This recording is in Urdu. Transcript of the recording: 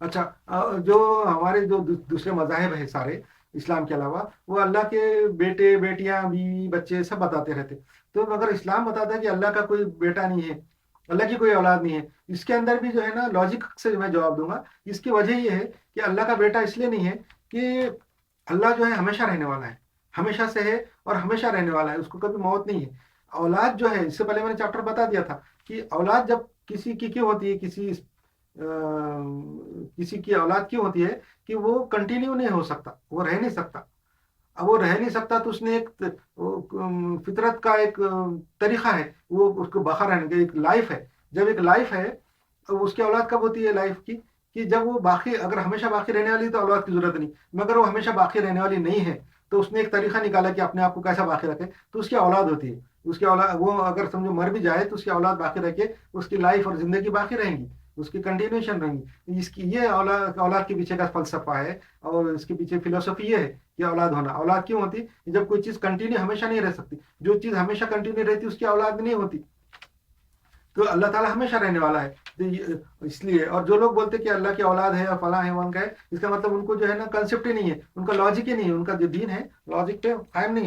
اچھا، جو ہمارے جو دوسرے مذاہب ہیں سارے اسلام کے علاوہ، وہ اللہ کے بیٹے بیٹیاں بیوی بچے سب بتاتے رہتے. تو مگر اسلام بتاتا ہے کہ اللہ کا کوئی بیٹا نہیں ہے، اللہ کی کوئی اولاد نہیں ہے. اس کے اندر بھی جو ہے نا لاجک سے میں جواب دوں گا. اس کی وجہ یہ ہے کہ اللہ کا بیٹا اس لیے نہیں ہے کہ اللہ جو ہے ہمیشہ رہنے والا ہے، ہمیشہ سے ہے اور ہمیشہ رہنے والا ہے، اس کو کبھی موت نہیں ہے. اولاد جو ہے، اس سے پہلے میں نے چیپٹر بتا دیا تھا کہ اولاد جب کسی کی کیوں ہوتی ہے، کسی کی اولاد کیوں ہوتی ہے کہ وہ کنٹینیو نہیں ہو سکتا، وہ رہ نہیں سکتا. اب وہ رہ نہیں سکتا تو اس نے ایک فطرت کا ایک طریقہ ہے، وہ اس کو بقا رہنے کا ایک لائف ہے. جب ایک لائف ہے تو اس کی اولاد کب ہوتی ہے لائف کی؟ کہ جب وہ باقی، اگر ہمیشہ باقی رہنے والی تو اولاد کی ضرورت نہیں، مگر وہ ہمیشہ باقی رہنے والی نہیں ہے تو اس نے ایک طریقہ نکالا کہ اپنے آپ کو کیسا باقی رکھے، تو اس کی اولاد ہوتی ہے. اس کی اولاد، وہ اگر سمجھو مر بھی جائے تو اس کی اولاد باقی رکھے، اس کی لائف اور زندگی باقی رہیں گی، اس کی کنٹینیوشن رہیں گی. اس کی یہ اولاد کے پیچھے کا فلسفہ ہے، اور اس کے پیچھے فلسفی یہ ہے کہ اولاد ہونا. اولاد کیوں ہوتی؟ جب کوئی چیز کنٹینیو ہمیشہ نہیں رہ سکتی، جو چیز ہمیشہ کنٹینیو رہتی اس کی اولاد نہیں ہوتی. تو اللہ تعالیٰ ہمیشہ رہنے والا ہے. تو اس لیے، اور جو لوگ بولتے کہ اللہ کی اولاد ہے یا فلاں ہے وہاں کا ہے، اس کا مطلب ان کو جو ہے نا کنسیپٹ ہی نہیں ہے، ان کا لاجک ہی نہیں ہے، ان کا جو دین ہے لاجک پہ قائم نہیں ہے.